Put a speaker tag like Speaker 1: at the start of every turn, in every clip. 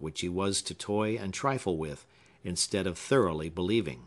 Speaker 1: which he was to toy and trifle with, instead of thoroughly believing.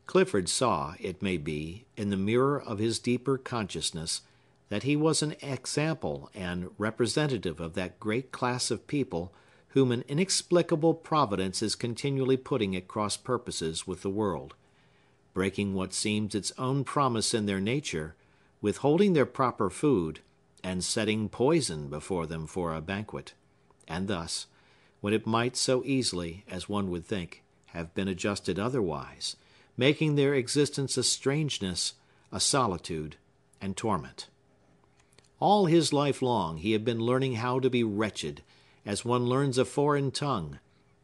Speaker 1: Clifford saw, it may be, in the mirror of his deeper consciousness, that he was an example and representative of that great class of people whom an inexplicable providence is continually putting at cross purposes with the world, breaking what seems its own promise in their nature, withholding their proper food, and setting poison before them for a banquet, and thus, when it might so easily, as one would think, have been adjusted otherwise, making their existence a strangeness, a solitude, and torment. All his life long he had been learning how to be wretched, as one learns a foreign tongue,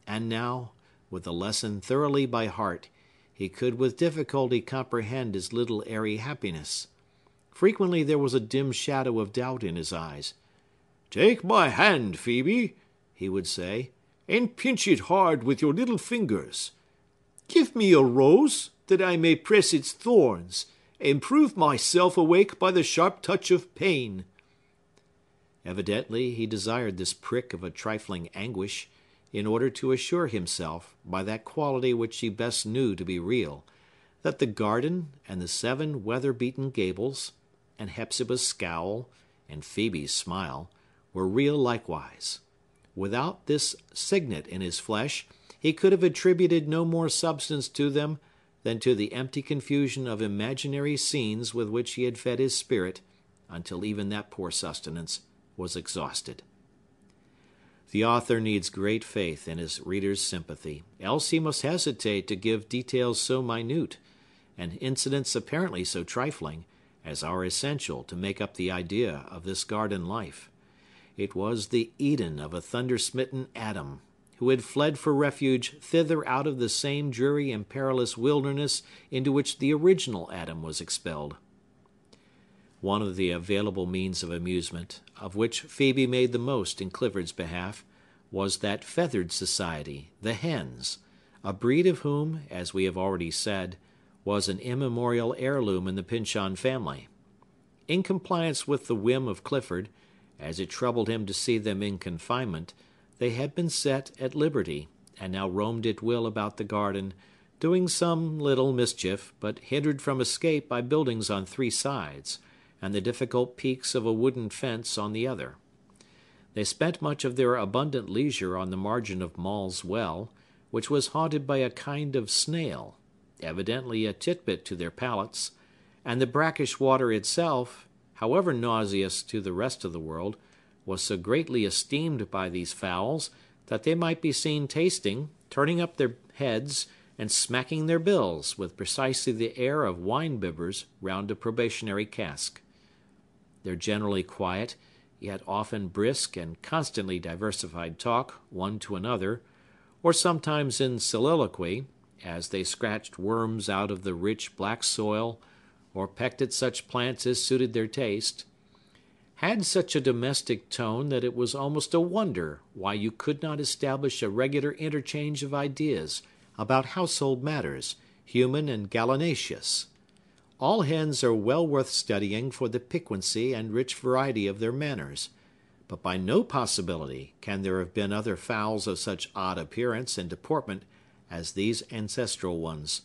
Speaker 1: and now, with the lesson thoroughly by heart, he could with difficulty comprehend his little airy happiness. Frequently there was a dim shadow of doubt in his eyes. "Take my hand, Phœbe," he would say, "and pinch it hard with your little fingers. Give me a rose, that I may press its thorns, and prove myself awake by the sharp touch of pain." Evidently he desired this prick of a trifling anguish, in order to assure himself, by that quality which he best knew to be real, that the garden, and the 7 weather-beaten gables, and Hepzibah's scowl, and Phœbe's smile, were real likewise. Without this signet in his flesh, he could have attributed no more substance to them than to the empty confusion of imaginary scenes with which he had fed his spirit, until even that poor sustenance was exhausted. The author needs great faith in his reader's sympathy, else he must hesitate to give details so minute, and incidents apparently so trifling, as are essential to make up the idea of this garden life. It was the Eden of a thunder-smitten Adam, who had fled for refuge thither out of the same dreary and perilous wilderness into which the original Adam was expelled. One of the available means of amusement, of which Phœbe made the most in Clifford's behalf, was that feathered society, the hens, a breed of whom, as we have already said, was an immemorial heirloom in the Pyncheon family. In compliance with the whim of Clifford, as it troubled him to see them in confinement, they had been set at liberty, and now roamed at will about the garden, doing some little mischief, but hindered from escape by buildings on 3 sides, and the difficult peaks of a wooden fence on the other. They spent much of their abundant leisure on the margin of Maule's well, which was haunted by a kind of snail, evidently a titbit to their palates, and the brackish water itself, however nauseous to the rest of the world, was so greatly esteemed by these fowls that they might be seen tasting, turning up their heads, and smacking their bills with precisely the air of wine-bibbers round a probationary cask. Their generally quiet, yet often brisk and constantly diversified talk, one to another, or sometimes in soliloquy, as they scratched worms out of the rich black soil, or pecked at such plants as suited their taste, had such a domestic tone that it was almost a wonder why you could not establish a regular interchange of ideas about household matters, human and gallinaceous. All hens are well worth studying for the piquancy and rich variety of their manners, but by no possibility can there have been other fowls of such odd appearance and deportment as these ancestral ones.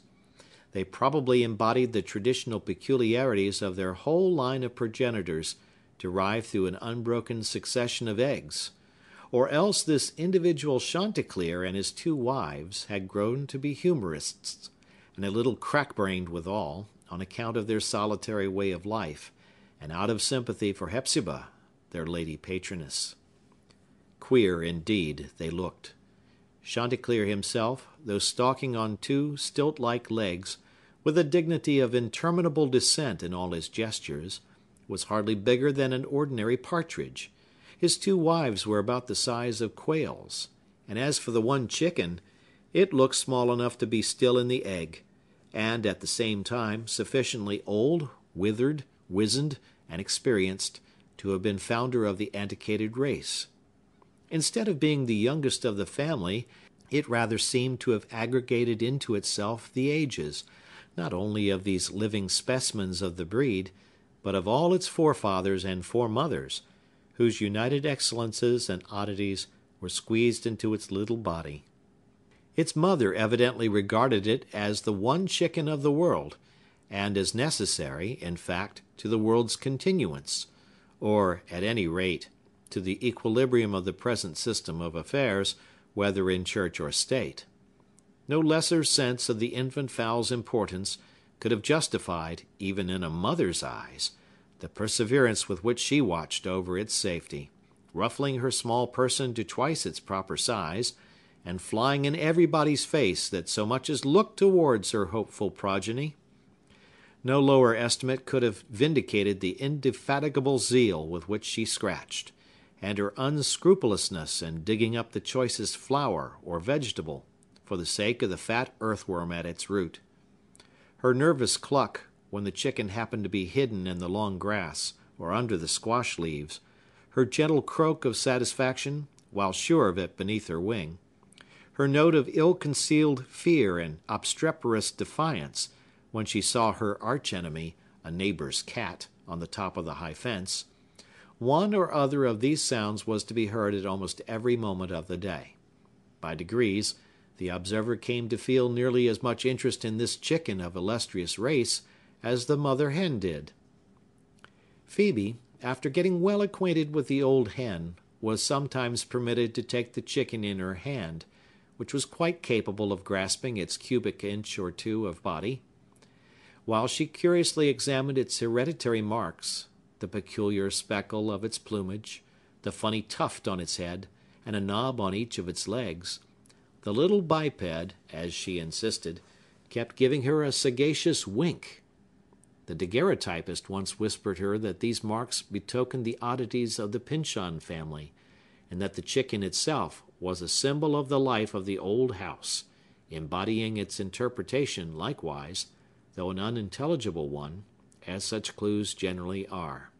Speaker 1: They probably embodied the traditional peculiarities of their whole line of progenitors, derived through an unbroken succession of eggs, or else this individual Chanticleer and his 2 wives had grown to be humorists, and a little crack-brained withal, on account of their solitary way of life, and out of sympathy for Hepzibah, their lady patroness. Queer, indeed, they looked. Chanticleer himself, though stalking on 2 stilt-like legs, with a dignity of interminable descent in all his gestures, was hardly bigger than an ordinary partridge. His 2 wives were about the size of quails, and as for the one chicken, it looked small enough to be still in the egg, and, at the same time, sufficiently old, withered, wizened, and experienced, to have been founder of the antiquated race. Instead of being the youngest of the family, it rather seemed to have aggregated into itself the ages, not only of these living specimens of the breed, but of all its forefathers and foremothers, whose united excellences and oddities were squeezed into its little body. Its mother evidently regarded it as the one chicken of the world, and as necessary, in fact, to the world's continuance, or, at any rate, to the equilibrium of the present system of affairs, whether in church or state. No lesser sense of the infant fowl's importance could have justified, even in a mother's eyes, the perseverance with which she watched over its safety, ruffling her small person to twice its proper size, and flying in everybody's face that so much as looked towards her hopeful progeny. No lower estimate could have vindicated the indefatigable zeal with which she scratched, and her unscrupulousness in digging up the choicest flower or vegetable, for the sake of the fat earthworm at its root. Her nervous cluck, when the chicken happened to be hidden in the long grass or under the squash leaves, her gentle croak of satisfaction, while sure of it beneath her wing, her note of ill-concealed fear and obstreperous defiance, when she saw her archenemy, a neighbor's cat, on the top of the high fence, one or other of these sounds was to be heard at almost every moment of the day. By degrees, the observer came to feel nearly as much interest in this chicken of illustrious race as the mother hen did. Phœbe, after getting well acquainted with the old hen, was sometimes permitted to take the chicken in her hand, which was quite capable of grasping its cubic inch or two of body. While she curiously examined its hereditary marks, the peculiar speckle of its plumage, the funny tuft on its head, and a knob on each of its legs, the little biped, as she insisted, kept giving her a sagacious wink. The daguerreotypist once whispered her that these marks betokened the oddities of the Pyncheon family, and that the chicken itself was a symbol of the life of the old house, embodying its interpretation, likewise, though an unintelligible one, as such clues generally are.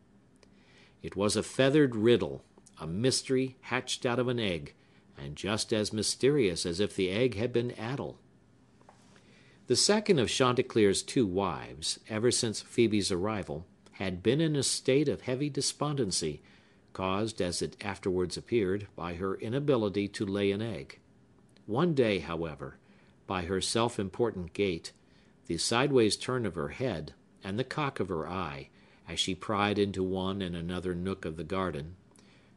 Speaker 1: It was a feathered riddle, a mystery hatched out of an egg, and just as mysterious as if the egg had been addle. The second of Chanticleer's two wives, ever since Phœbe's arrival, had been in a state of heavy despondency, caused, as it afterwards appeared, by her inability to lay an egg. One day, however, by her self-important gait, the sideways turn of her head, and the cock of her eye, as she pried into one and another nook of the garden,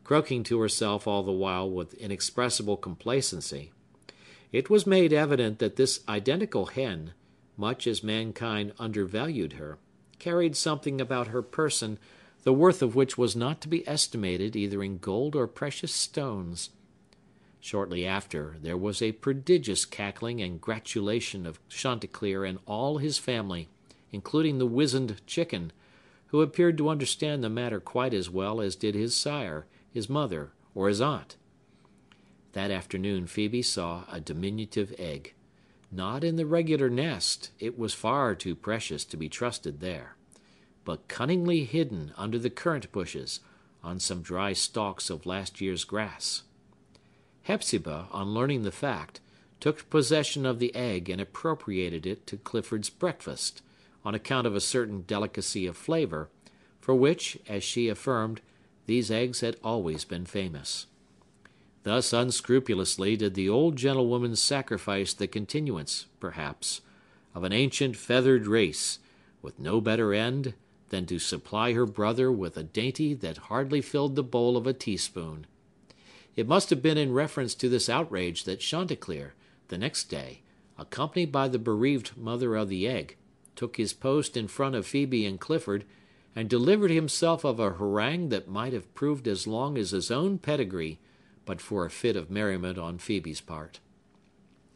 Speaker 1: croaking to herself all the while with inexpressible complacency, it was made evident that this identical hen, much as mankind undervalued her, carried something about her person the worth of which was not to be estimated either in gold or precious stones. Shortly after, there was a prodigious cackling and gratulation of Chanticleer and all his family, including the wizened chicken, who appeared to understand the matter quite as well as did his sire, his mother, or his aunt. That afternoon Phœbe saw a diminutive egg. Not in the regular nest, it was far too precious to be trusted there, but cunningly hidden under the currant bushes, on some dry stalks of last year's grass. Hepzibah, on learning the fact, took possession of the egg and appropriated it to Clifford's breakfast, on account of a certain delicacy of flavor, for which, as she affirmed, these eggs had always been famous. Thus unscrupulously did the old gentlewoman sacrifice the continuance, perhaps, of an ancient feathered race, with no better end than to supply her brother with a dainty that hardly filled the bowl of a teaspoon. It must have been in reference to this outrage that Chanticleer, the next day, accompanied by the bereaved mother of the egg, took his post in front of Phœbe and Clifford, and delivered himself of a harangue that might have proved as long as his own pedigree, but for a fit of merriment on Phœbe's part.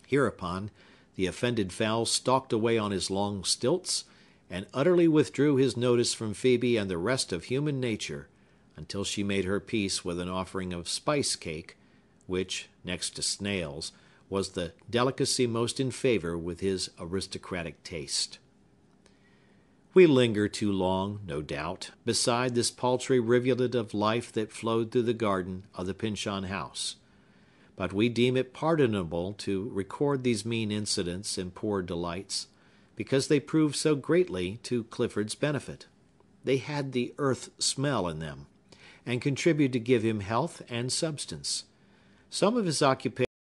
Speaker 1: Hereupon, the offended fowl stalked away on his long stilts, and utterly withdrew his notice from Phœbe and the rest of human nature, until she made her peace with an offering of spice cake, which, next to snails, was the delicacy most in favor with his aristocratic taste. We linger too long, no doubt, beside this paltry rivulet of life that flowed through the garden of the Pyncheon house. But we deem it pardonable to record these mean incidents and poor delights, because they proved so greatly to Clifford's benefit. They had the earth smell in them, and contributed to give him health and substance. Some of his occupations